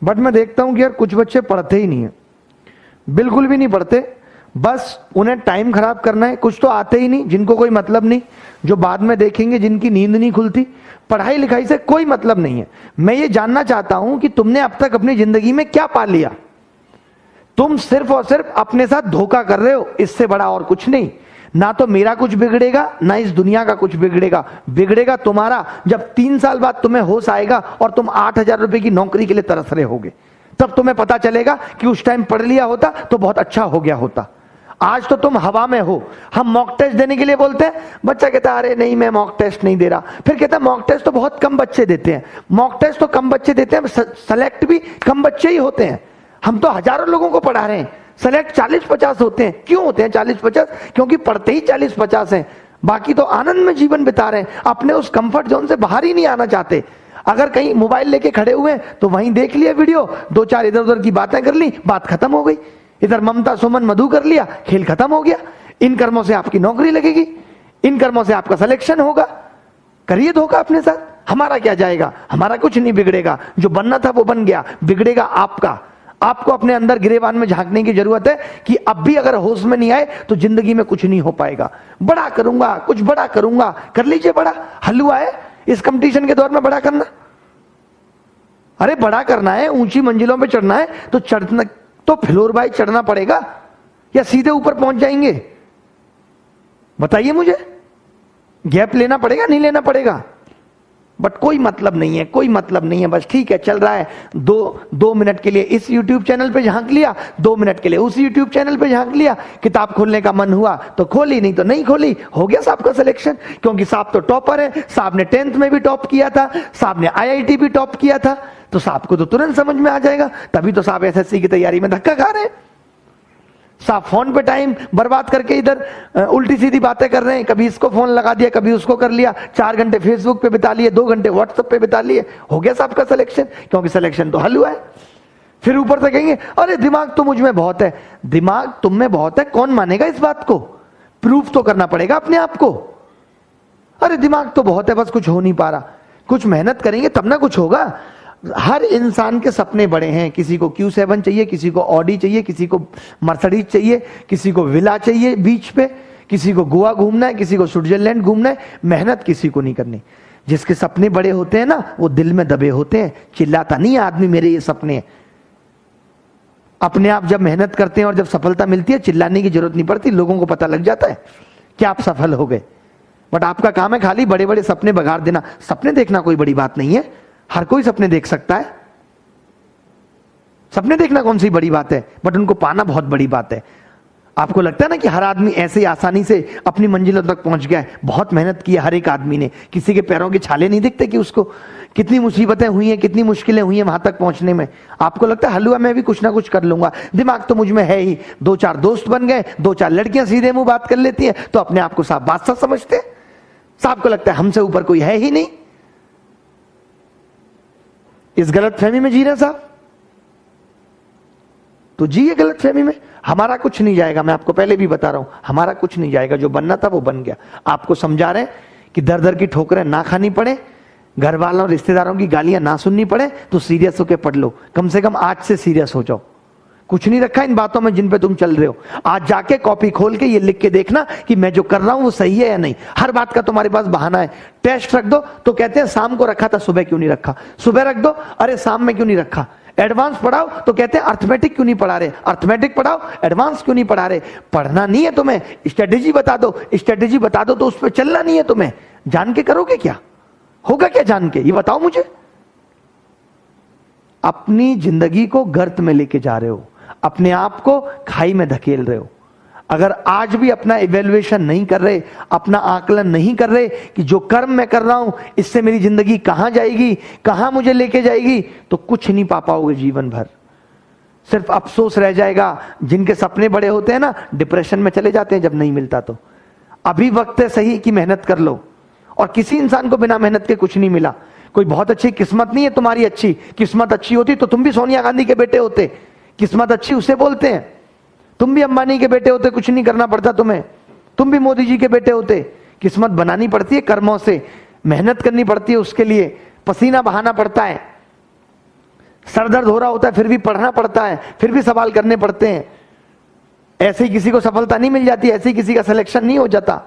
But मैं देखता हूं कि यार कुछ बच्चे पढ़ते ही नहीं है, बिल्कुल भी नहीं पढ़ते, बस उन्हें टाइम खराब करना है। कुछ तो आते ही नहीं, जिनको कोई मतलब नहीं, जो बाद में देखेंगे, जिनकी नींद नहीं खुलती। पढ़ाई लिखाई से कोई मतलब नहीं है। मैं ये जानना चाहता हूं कि तुमने अब तक अपनी जिंदगी में क्या पा लिया। तुम सिर्फ और सिर्फ अपने साथ धोखा कर रहे हो, इससे बड़ा और कुछ नहीं। ना तो मेरा कुछ बिगड़ेगा, ना इस दुनिया का कुछ बिगड़ेगा। बिगड़ेगा तुम्हारा जब 3 साल बाद तुम्हें होश आएगा और तुम 8,000 रुपए की नौकरी के लिए तरस रहे होगे। तब तुम्हें पता चलेगा कि उस टाइम पढ़ लिया होता तो बहुत अच्छा हो गया होता। आज तो तुम हवा में हो। हम मॉक टेस्ट देने के लिए बोलते हैं, बच्चा कहता है अरे नहीं मैं मॉक टेस्ट नहीं दे रहा। फिर कहता है मॉक टेस्ट तो बहुत कम बच्चे देते हैं। मॉक टेस्ट तो कम बच्चे देते हैं, सेलेक्ट भी कम बच्चे ही होते हैं। हम तो हजारों लोगों को पढ़ा रहे हैं, सेलेक्ट 40-50 होते हैं। क्यों होते हैं 40-50? क्योंकि पढ़ते ही 40-50 हैं, बाकी तो आनंद में जीवन बिता रहे हैं, अपने उस कंफर्ट जोन से बाहर ही नहीं आना चाहते। अगर कहीं मोबाइल लेके खड़े हुए तो वहीं देख लिया वीडियो, 2-4 इधर उधर की बातें कर ली, बात खत्म हो गई। इधर ममता सुमन मधु कर लिया, खेल खत्म हो गया। इन कर्मों से आपकी नौकरी लगेगी, इन कर्मों से आपका सिलेक्शन होगा। करिए धोखा अपने साथ, हमारा क्या जाएगा, हमारा कुछ नहीं बिगड़ेगा। जो बनना था वो बन गया, बिगड़ेगा आपका। आपको अपने अंदर गिरेबान में झांकने की जरूरत है कि अब भी अगर होश में नहीं आए तो जिंदगी में कुछ नहीं हो पाएगा। बड़ा करूंगा, कुछ बड़ा करूंगा, कर लीजिए बड़ा। हलवा है इस कंपटीशन के दौर में बड़ा करना। अरे बड़ा करना है, ऊंची मंजिलों पे चढ़ना है तो चढ़ना तो फ्लोर बाय चढ़ना पड़ेगा या सीधे ऊपर पहुंच जाएंगे? बताइए मुझे, गैप लेना पड़ेगा नहीं लेना पड़ेगा? बट कोई मतलब नहीं है, कोई मतलब नहीं है। बस ठीक है चल रहा है, 2 मिनट के लिए इस YouTube चैनल पे झांक लिया, 2 मिनट के लिए उस YouTube चैनल पे झांक लिया। किताब खोलने का मन हुआ तो खोली, नहीं तो नहीं खोली। हो गया साहब का सिलेक्शन, क्योंकि साहब तो टॉपर है। साहब ने 10th में भी टॉप किया था, साहब ने IIT भी टॉप किया था, तो साहब को तो तुरंत समझ में आ जाएगा। तभी तो साहब SSC की तैयारी में धक्का खा रहे हैं। साहब फोन पे टाइम बर्बाद करके इधर उल्टी सीधी बातें कर रहे हैं। कभी इसको फोन लगा दिया, कभी उसको कर लिया, 4 घंटे फेसबुक पे बिता लिए, 2 घंटे व्हाट्सएप पे बिता लिए। हो गया साहब का सिलेक्शन, क्योंकि सिलेक्शन तो हलवा है। फिर ऊपर से कहेंगे अरे दिमाग तो मुझ में बहुत है। दिमाग तुम में बहुत है, कौन मानेगा इस बात को? प्रूफ तो करना पड़ेगा अपने आप को। अरे दिमाग तो बहुत है, बस कुछ हो नहीं पा रहा। कुछ मेहनत करेंगे तब ना कुछ होगा। हर इंसान के सपने बड़े हैं। किसी को Q7 चाहिए, किसी को ऑडी चाहिए, किसी को मर्सिडीज चाहिए, किसी को विला चाहिए बीच पे, किसी को गोवा घूमना है, किसी को स्विट्जरलैंड घूमना है। मेहनत किसी को नहीं करनी। जिसके सपने बड़े होते हैं ना, वो दिल में दबे होते हैं। चिल्लाता नहीं है आदमी मेरे ये सपने हैं। अपने आप जब मेहनत करते हैं और जब सफलता मिलती है, चिल्लाने की जरूरत नहीं पड़ती, लोगों को पता लग जाता है कि आप सफल हो गए। बट आपका काम है खाली बड़े बड़े सपने बगाड़ देना। सपने देखना कोई बड़ी बात नहीं है, हर कोई सपने देख सकता है। सपने देखना कौन सी बड़ी बात है, बट उनको पाना बहुत बड़ी बात है। आपको लगता है ना कि हर आदमी ऐसे ही आसानी से अपनी मंजिलों तक पहुंच गया है? बहुत मेहनत की है हर एक आदमी ने। किसी के पैरों के छाले नहीं दिखते कि उसको कितनी मुसीबतें हुई हैं, कितनी मुश्किलें हुई हैं वहां तक पहुंचने में। आपको लगता है हलवा में भी कुछ ना कुछ कर लूंगा, दिमाग तो मुझ में है ही। 2-4 दोस्त बन गए, 2-4 लड़कियां सीधे मुंह बात कर लेती हैं तो अपने आप को साहब बादशाह समझते हैं। साहब को लगता है हमसे ऊपर कोई है ही नहीं। इस गलत फहमी में जी रहे साहब, तो जिए गलत फहमी में। हमारा कुछ नहीं जाएगा, मैं आपको पहले भी बता रहा हूं, हमारा कुछ नहीं जाएगा। जो बनना था वो बन गया। आपको समझा रहे हैं कि दर दर की ठोकरें ना खानी पड़े, घर वालों रिश्तेदारों की गालियां ना सुननी पड़े, तो सीरियस होकर पढ़ लो। कम से कम आज से सीरियस हो जाओ। कुछ नहीं रखा इन बातों में जिन पे तुम चल रहे हो। आज जाके कॉपी खोल के ये लिख के देखना कि मैं जो कर रहा हूं वो सही है या नहीं। हर बात का तुम्हारे पास बहाना है। टेस्ट रख दो तो कहते हैं शाम को रखा था, सुबह क्यों नहीं रखा? सुबह रख दो, अरे शाम में क्यों नहीं रखा? एडवांस पढ़ाओ तो कहते हैं अर्थमेटिक क्यों नहीं पढ़ा रहे? अर्थमेटिक पढ़ाओ, एडवांस क्यों नहीं पढ़ा रहे? पढ़ना नहीं है तुम्हें, स्ट्रेटेजी बता दो। स्ट्रेटेजी बता दो तो उस पर चलना नहीं है तुम्हें। जान के करोगे क्या? होगा क्या जान के? ये बताओ मुझे। अपनी जिंदगी को गर्त में लेके जा रहे हो, अपने आप को खाई में धकेल रहे हो। अगर आज भी अपना इवैल्यूएशन नहीं कर रहे, अपना आकलन नहीं कर रहे कि जो कर्म मैं कर रहा हूं इससे मेरी जिंदगी कहां जाएगी, कहां मुझे लेके जाएगी, तो कुछ नहीं पा पाओगे जीवन भर। सिर्फ अफसोस रह जाएगा। जिनके सपने बड़े होते हैं ना, डिप्रेशन में चले जाते हैं जब नहीं मिलता तो। अभी वक्त है सही कि मेहनत कर लो। और किसी इंसान को बिना मेहनत के कुछ नहीं मिला। कोई बहुत अच्छी किस्मत नहीं है तुम्हारी, अच्छी किस्मत अच्छी होती तो तुम भी सोनिया गांधी के बेटे होते। किस्मत अच्छी उसे बोलते हैं। तुम भी अंबानी के बेटे होते, कुछ नहीं करना पड़ता तुम्हें। तुम भी मोदी जी के बेटे होते। किस्मत बनानी पड़ती है कर्मों से, मेहनत करनी पड़ती है उसके लिए, पसीना बहाना पड़ता है। सर दर्द हो रहा होता है फिर भी पढ़ना पड़ता है, फिर भी सवाल करने पड़ते हैं। ऐसे ही किसी को सफलता नहीं मिल जाती, ऐसे ही किसी का सिलेक्शन नहीं हो जाता।